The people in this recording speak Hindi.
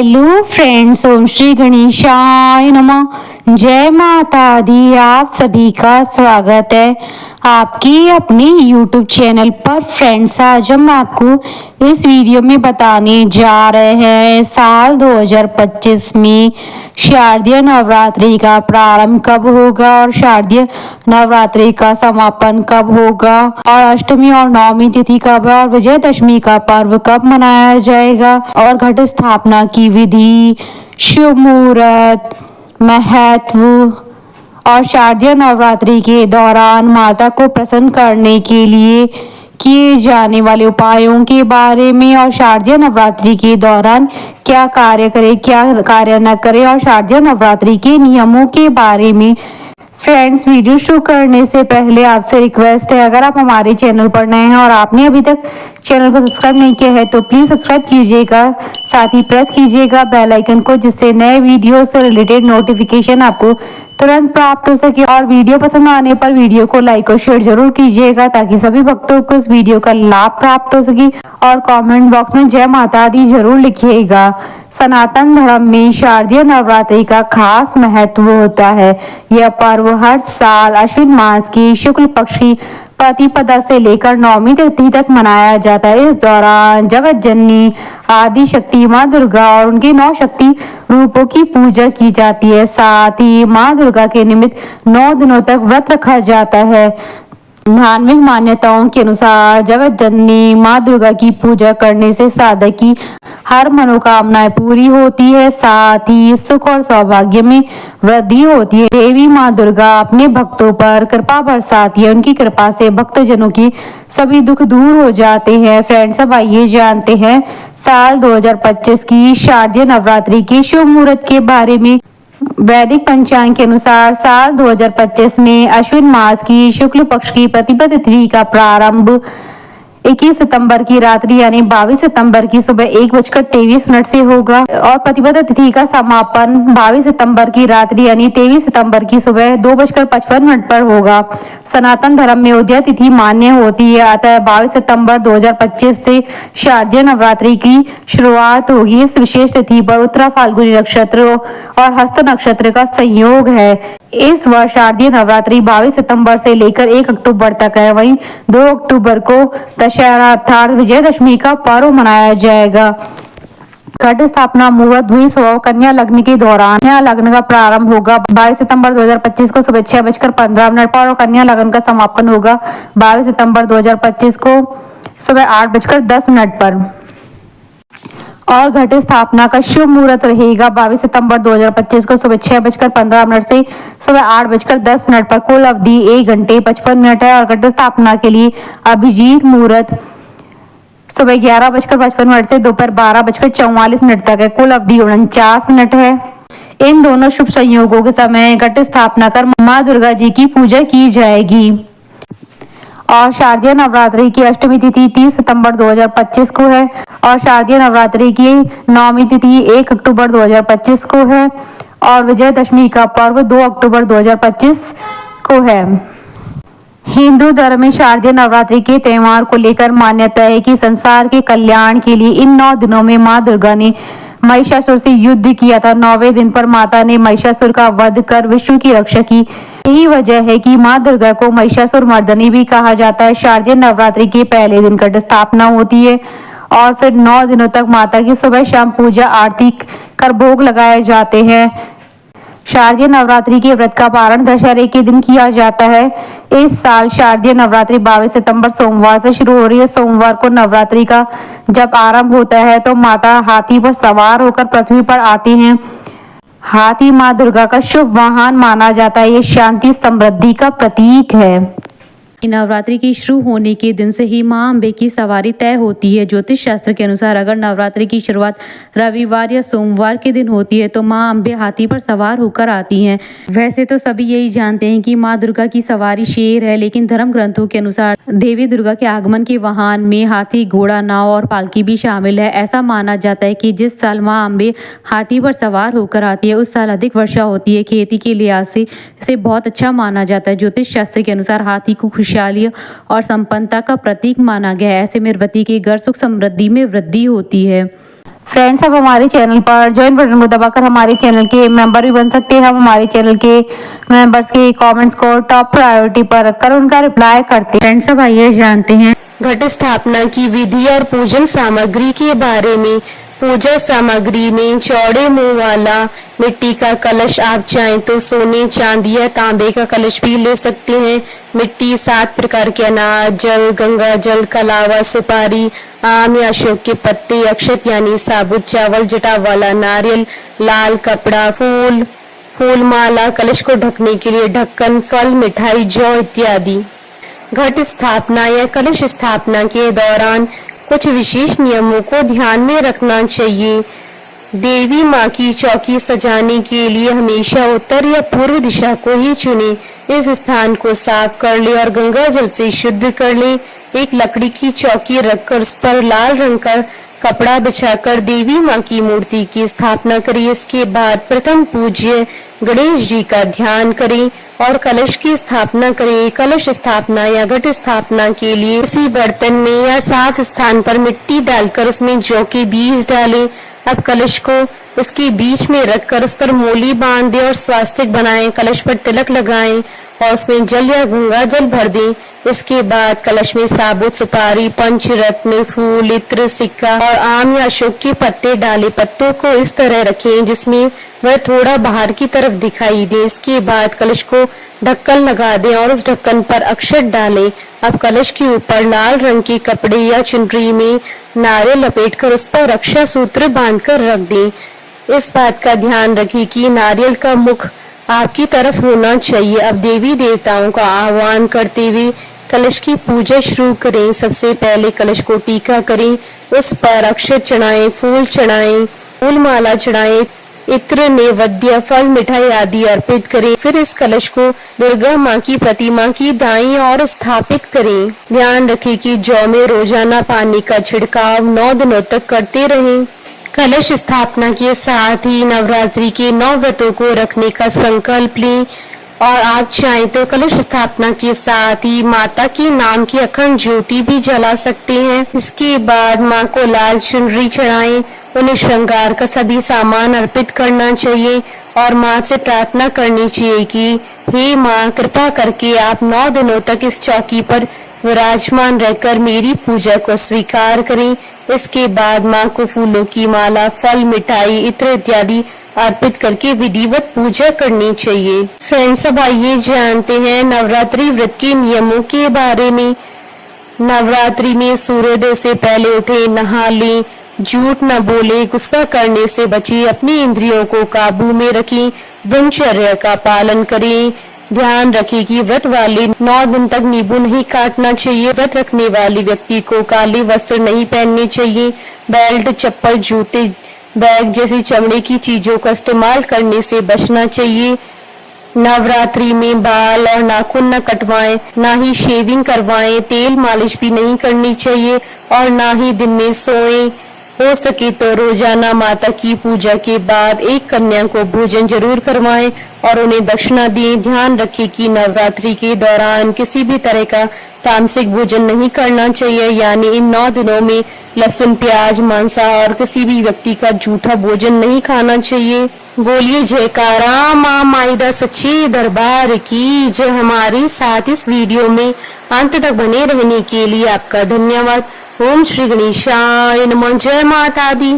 हेलो फ्रेंड्स, ओम श्री गणेशाय नमः। जय माता दी। आप सभी का स्वागत है आपकी अपने YouTube चैनल पर। फ्रेंड्स, आज हम आपको इस वीडियो में बताने जा रहे हैं साल 2025 में शारदीय नवरात्रि का प्रारंभ कब होगा और शारदीय नवरात्रि का समापन कब होगा, और अष्टमी और नवमी तिथि कब है, और विजयदशमी का पर्व कब मनाया जाएगा, और घट स्थापना की विधि, शुभ मुहूर्त, महत्व और शारदीय नवरात्रि के दौरान माता को प्रसन्न करने के लिए किए जाने वाले उपायों के बारे में, और शारदीय नवरात्रि के दौरान क्या कार्य करें क्या कार्य न करें, और शारदीय नवरात्रि के नियमों के बारे में। फ्रेंड्स, वीडियो शुरू करने से पहले आपसे रिक्वेस्ट है, अगर आप हमारे चैनल पर नए हैं और आपने अभी तक चैनल को सब्सक्राइब नहीं किया है तो प्लीज़ सब्सक्राइब कीजिएगा, साथ ही प्रेस कीजिएगा बेल आइकन को, जिससे नए वीडियो से रिलेटेड नोटिफिकेशन आपको तुरंत प्राप्त हो सके। और वीडियो पसंद आने पर वीडियो को लाइक और शेयर जरूर कीजिएगा, ताकि सभी भक्तों को इस वीडियो का लाभ प्राप्त हो सके। और कमेंट बॉक्स में जय माता दी जरूर लिखिएगा। सनातन धर्म में शारदीय नवरात्रि का खास महत्व होता है। यह पर्व हर साल अश्विन मास की शुक्ल पक्ष की प्रतिपदा से लेकर नवमी तिथि तक मनाया जाता है। इस दौरान जगत जननी आदि शक्ति माँ दुर्गा और उनके 9 शक्ति रूपों की पूजा की जाती है। साथ ही माँ दुर्गा के निमित्त 9 दिनों तक व्रत रखा जाता है। धार्मिक मान्यताओं के अनुसार जगत जननी माँ दुर्गा की पूजा करने से साधक की हर मनोकामनाएं पूरी होती है, साथ ही सुख और सौभाग्य में वृद्धि होती है। देवी माँ दुर्गा अपने भक्तों पर कृपा बरसाती है। उनकी कृपा से भक्तजनों की सभी दुख दूर हो जाते हैं। फ्रेंड्स, अब आइए जानते हैं साल 2025 की शारदीय नवरात्रि के शुभ मुहूर्त के बारे में। वैदिक पंचांग के अनुसार साल 2025 में अश्विन मास की शुक्ल पक्ष की प्रतिपदा तिथि का प्रारंभ 21 सितंबर की रात्रि यानी 22 सितंबर की सुबह 1:23 से होगा, और प्रतिपदा तिथि का समापन 22 सितंबर की रात्रि यानी 23 सितंबर की सुबह 2:55 पर होगा। सनातन धर्म में उदया तिथि मान्य होती है, अतः 22 सितंबर 2025 से शारदीय नवरात्रि की शुरुआत होगी। इस विशेष तिथि पर उत्तरा फाल्गुनी नक्षत्र और हस्त नक्षत्र का संयोग है। इस वर्ष शारदीय नवरात्रि 22 सितंबर से लेकर 1 अक्टूबर तक है। वहीं 2 अक्टूबर को दशहरा अर्थात विजयदशमी का पर्व मनाया जाएगा। घट स्थापना मुहूर्त द्विसव कन्या लग्न के दौरान कन्या लग्न का प्रारंभ होगा 22 सितंबर 2025 को सुबह 6:15 पर, और कन्या लग्न का समापन होगा 22 सितंबर 2025 को सुबह 8:10 पर। और घट स्थापना का शुभ मुहूर्त रहेगा 22 सितंबर 2025 को सुबह 6:15 से सुबह 8:10 पर। कुल अवधि 1 घंटे 55 मिनट है। और घट स्थापना के लिए अभिजीत मुहूर्त सुबह 11:55 से दोपहर 12:44 तक है। कुल अवधि 49 मिनट है। इन दोनों शुभ संयोगों के समय घट स्थापना कर माँ दुर्गा जी की पूजा की जाएगी। और शारदीय नवरात्रि की अष्टमी तिथि 30 सितंबर 2025 को है, और शारदीय नवरात्रि की नवमी तिथि 1 अक्टूबर 2025 को है, और विजयदशमी का पर्व 2 अक्टूबर 2025 को है। हिंदू धर्म में शारदीय नवरात्रि के त्यौहार को लेकर मान्यता है कि संसार के कल्याण के लिए इन 9 दिनों में मां दुर्गा ने महिषासुर से युद्ध किया था। 9वें दिन पर माता ने महिषासुर का वध कर विश्व की रक्षा की। यही वजह है कि मां दुर्गा को महिषासुर मर्दनी भी कहा जाता है। शारदीय नवरात्रि के पहले दिन घट स्थापना होती है, और फिर 9 दिनों तक माता की सुबह शाम पूजा आरती कर भोग लगाए जाते हैं। शारदीय नवरात्रि के व्रत का पारण दशहरे के दिन किया जाता है। इस साल शारदीय नवरात्रि 22 सितंबर सोमवार से शुरू हो रही है। सोमवार को नवरात्रि का जब आरंभ होता है तो माता हाथी पर सवार होकर पृथ्वी पर आती हैं। हाथी माँ दुर्गा का शुभ वाहन माना जाता है। ये शांति समृद्धि का प्रतीक है। नवरात्रि की शुरू होने के दिन से ही मां अम्बे की सवारी तय होती है। ज्योतिष शास्त्र के अनुसार अगर नवरात्रि की शुरुआत रविवार या सोमवार के दिन होती है तो मां अम्बे हाथी पर सवार होकर आती हैं। वैसे तो सभी यही जानते हैं कि मां दुर्गा की सवारी शेर है, लेकिन धर्म ग्रंथों के अनुसार देवी दुर्गा के आगमन के वाहन में हाथी, घोड़ा, नाव और पालकी भी शामिल है। ऐसा माना जाता है कि जिस साल मां अम्बे हाथी पर सवार होकर आती है उस साल अधिक वर्षा होती है। खेती के लिहाज से इसे बहुत अच्छा माना जाता है। ज्योतिष शास्त्र के अनुसार हाथी को खुशहाली और संपन्नता का प्रतीक माना गया है। ऐसे में वृद्धि के घर सुख समृद्धि में वृद्धि होती है। फ्रेंड्स, अब हमारे चैनल पर ज्वाइन बटन को दबाकर हमारे चैनल के मेंबर भी बन सकते हैं। हम हमारे चैनल के मेंबर्स के कमेंट्स को टॉप प्रायोरिटी पर रखकर उनका रिप्लाई करते हैं। फ्रेंड्स, अब आइए जानते हैं घट स्थापना की विधि और पूजन सामग्री के बारे में। पूजा सामग्री में चौड़े मुंह वाला मिट्टी का कलश, आप चाहें तो सोने, चांदी या तांबे का कलश भी ले सकते हैं। मिट्टी, 7 प्रकार के अनाज, जल, गंगा जल, कलावा, सुपारी, आम या अशोक के पत्ते, अक्षत यानी साबुत चावल, जटा वाला नारियल, लाल कपड़ा, फूल माला, कलश को ढकने के लिए ढक्कन, फल, मिठाई, जौ इत्यादि। घट स्थापना या कलश स्थापना के दौरान कुछ विशेष नियमों को ध्यान में रखना चाहिए। देवी माँ की चौकी सजाने के लिए हमेशा उत्तर या पूर्व दिशा को ही चुने। इस स्थान को साफ कर ले और गंगा जल से शुद्ध कर ले। एक लकड़ी की चौकी रखकर उस पर लाल रंग का कपड़ा बिछाकर देवी माँ की मूर्ति की स्थापना करें। इसके बाद प्रथम पूज्य गणेश जी का ध्यान करें और कलश की स्थापना करें। कलश स्थापना या घट स्थापना के लिए किसी बर्तन में या साफ स्थान पर मिट्टी डालकर उसमें जौ के बीज डालें। अब कलश को उसके बीच में रखकर उस पर मोली बांध दें और स्वास्तिक बनाएं। कलश पर तिलक लगाएं और उसमें जल या गंगा जल भर दें। इसके बाद कलश में साबुत सुपारी, पंचरत्न, फूल, इत्र, सिक्का और आम या अशोक के पत्ते डालें। पत्तों को इस तरह रखें जिसमें वह थोड़ा बाहर की तरफ दिखाई दे। इसके बाद कलश को ढक्कन लगा दें और उस ढक्कन पर अक्षत डालें। अब कलश के ऊपर लाल रंग के कपड़े या चुनरी में नारियल लपेटकर उस पर रक्षा सूत्र बांधकर रख दें। इस बात का ध्यान रखें कि नारियल का मुख आपकी तरफ होना चाहिए। अब देवी देवताओं का आह्वान करते हुए कलश की पूजा शुरू करें। सबसे पहले कलश को टीका करें, उस पर अक्षत चढ़ाएं, फूल चढ़ाएं, फूल माला चढ़ाएं, इत्र, नैवेद्य, फल, मिठाई आदि अर्पित करें। फिर इस कलश को दुर्गा माँ की प्रतिमा की दाईं ओर स्थापित करें। ध्यान रखें कि जौ में रोजाना पानी का छिड़काव 9 दिनों तक करते रहें। कलश स्थापना के साथ ही नवरात्रि के 9 व्रतों को रखने का संकल्प लें और आप चाहें तो कलश स्थापना के साथ ही माता के नाम की अखंड ज्योति भी जला सकते हैं। इसके बाद माँ को लाल चुनरी चढ़ाएं, उन्हें श्रृंगार का सभी सामान अर्पित करना चाहिए और माँ से प्रार्थना करनी चाहिए कि हे माँ, कृपा करके आप 9 दिनों तक इस चौकी पर विराजमान रहकर मेरी पूजा को स्वीकार करें। इसके बाद माँ को फूलों की माला, फल, मिठाई, इत्र इत्यादि अर्पित करके विधिवत पूजा करनी चाहिए। फ्रेंड्स, अब आइए जानते हैं नवरात्रि व्रत के नियमों के बारे में। नवरात्रि में सूर्योदय से पहले उठे, नहा लें, झूठ न बोले, गुस्सा करने से बचे, अपनी इंद्रियों को काबू में रखें, ब्रह्मचर्य का पालन करें। ध्यान रखें कि व्रत वाले 9 दिन तक नींबू नहीं काटना चाहिए। व्रत रखने वाले व्यक्ति को काले वस्त्र नहीं पहनने चाहिए। बेल्ट, चप्पल, जूते, बैग जैसी चमड़े की चीजों का इस्तेमाल करने से बचना चाहिए। नवरात्रि में बाल और नाखून न कटवाएं, ना ही शेविंग करवाएं, तेल मालिश भी नहीं करनी चाहिए और ना ही दिन में सोएं। हो सके तो रोजाना माता की पूजा के बाद एक कन्या को भोजन जरूर करवाएं और उन्हें दक्षिणा दें। ध्यान रखें कि नवरात्रि के दौरान किसी भी तरह का तामसिक भोजन नहीं करना चाहिए, यानी इन 9 दिनों में लहसुन, प्याज, मांसाहार किसी भी व्यक्ति का झूठा भोजन नहीं खाना चाहिए। बोलिए जयकारा माँ माईदा सच्चे दरबार की जय। हमारे साथ इस वीडियो में अंत तक बने रहने के लिए आपका धन्यवाद। ओम श्री गणेशाय नमः। जय माता दी।